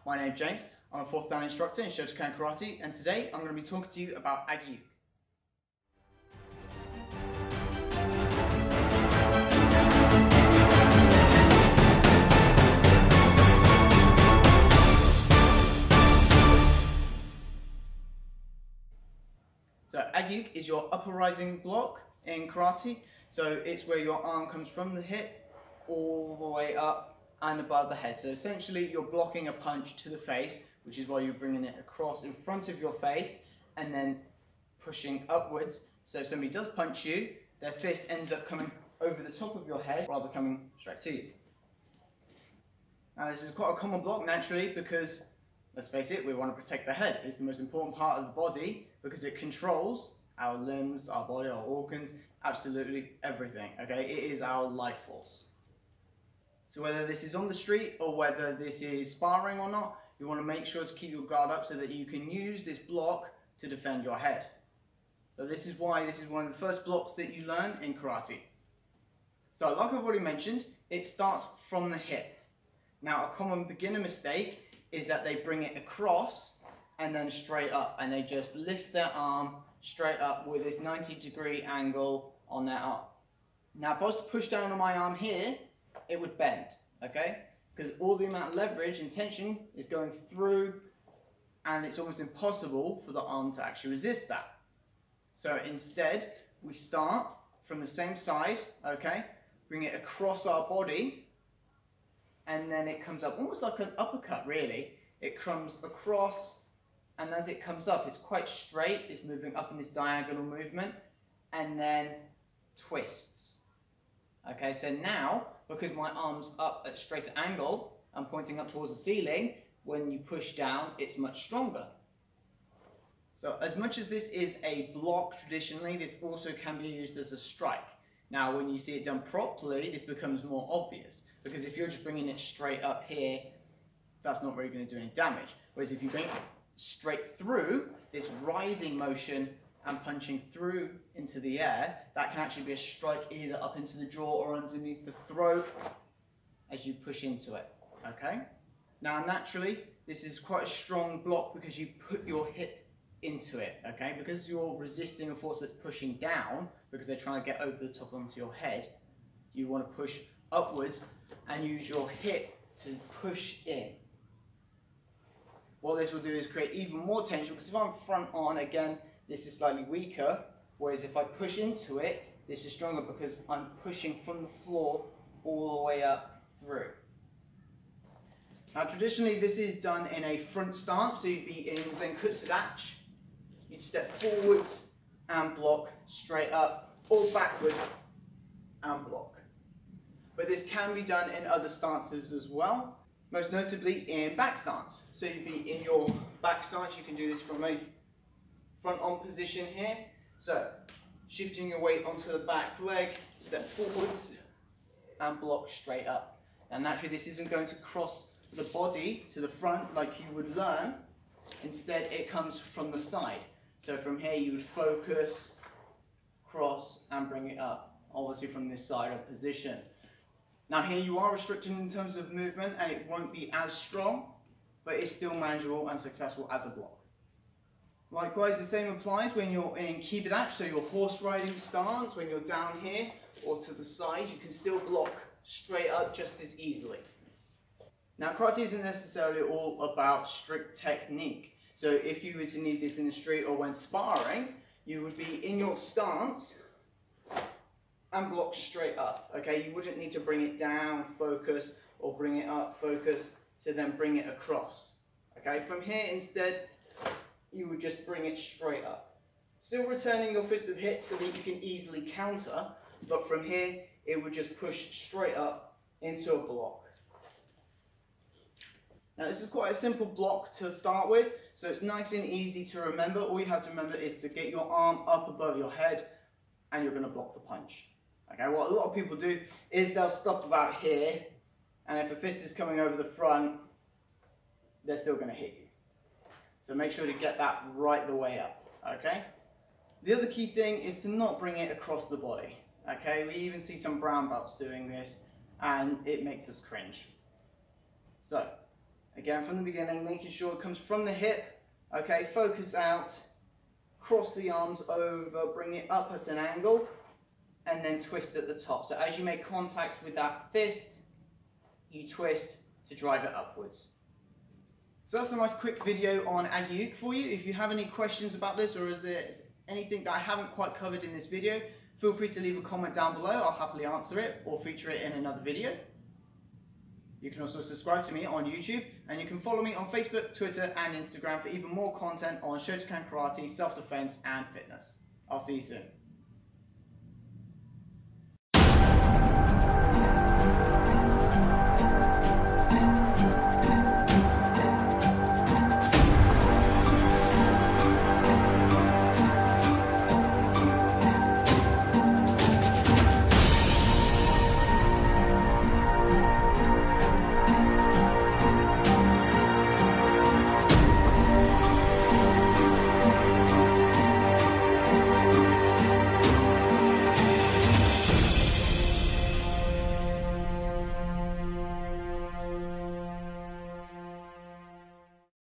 my name's James. I'm a 4th Dan instructor in Shotokan Karate, and today I'm going to be talking to you about Agyuke. So Agyuke is your upper rising block in karate. So it's where your arm comes from the hip all the way up and above the head. So essentially you're blocking a punch to the face, which is why you're bringing it across in front of your face and then pushing upwards. So if somebody does punch you, their fist ends up coming over the top of your head rather than coming straight to you. Now this is quite a common block naturally because, let's face it, we want to protect the head. It's the most important part of the body because it controls our limbs, our body, our organs, absolutely everything, okay? It is our life force. So whether this is on the street or whether this is sparring or not, you want to make sure to keep your guard up so that you can use this block to defend your head. So this is why this is one of the first blocks that you learn in karate. So like I've already mentioned, it starts from the hip. Now a common beginner mistake is that they bring it across and then straight up, and they just lift their arm straight up with this 90-degree angle on their arm. Now if I was to push down on my arm here, it would bend, okay? Because all the amount of leverage and tension is going through, and it's almost impossible for the arm to actually resist that. So instead, we start from the same side, okay? Bring it across our body, and then it comes up almost like an uppercut, really. It comes across, and as it comes up, it's quite straight. It's moving up in this diagonal movement, and then twists. Okay, so now, because my arm's up at straight angle, I'm pointing up towards the ceiling, when you push down, it's much stronger. So as much as this is a block traditionally, this also can be used as a strike. Now, when you see it done properly, this becomes more obvious, because if you're just bringing it straight up here, that's not really going to do any damage. Whereas if you bring it straight through, this rising motion and punching through into the air, that can actually be a strike either up into the jaw or underneath the throat as you push into it, okay? Now naturally, this is quite a strong block because you put your hip into it, okay? Because you're resisting a force that's pushing down, because they're trying to get over the top onto your head, you want to push upwards and use your hip to push in. What this will do is create even more tension, because if I'm front on, again, this is slightly weaker, whereas if I push into it, this is stronger because I'm pushing from the floor all the way up through. Now traditionally this is done in a front stance, so you'd be in Zenkutsu-dachi. You'd step forwards and block, straight up, or backwards and block. But this can be done in other stances as well, most notably in back stance. So you'd be in your back stance, you can do this from a front on position here. So shifting your weight onto the back leg, step forwards and block straight up. And naturally this isn't going to cross the body to the front like you would learn. Instead it comes from the side. So from here you would focus, cross and bring it up, obviously from this side of position. Now here you are restricted in terms of movement and it won't be as strong, but it's still manageable and successful as a block. Likewise, the same applies when you're in Kibadachi, so your horse riding stance, when you're down here or to the side, you can still block straight up just as easily. Now, karate isn't necessarily all about strict technique. So if you were to need this in the street or when sparring, you would be in your stance and block straight up, okay? You wouldn't need to bring it down, focus, or bring it up, focus, to then bring it across, okay? From here, instead, you would just bring it straight up. Still returning your fist to the hip so that you can easily counter, but from here, it would just push straight up into a block. Now this is quite a simple block to start with, so it's nice and easy to remember. All you have to remember is to get your arm up above your head and you're going to block the punch. Okay, what a lot of people do is they'll stop about here, and if a fist is coming over the front, they're still going to hit you. So make sure to get that right the way up, okay? The other key thing is to not bring it across the body, okay? We even see some brown belts doing this, and it makes us cringe. So, Again, from the beginning, making sure it comes from the hip. Okay, focus out, cross the arms over, bring it up at an angle, and then twist at the top. So as you make contact with that fist, you twist to drive it upwards. So that's the nice quick video on Agi-uke for you. If you have any questions about this, or is there anything that I haven't quite covered in this video, feel free to leave a comment down below. I'll happily answer it or feature it in another video. You can also subscribe to me on YouTube, and you can follow me on Facebook, Twitter and Instagram for even more content on Shotokan karate, self-defense and fitness. I'll see you soon.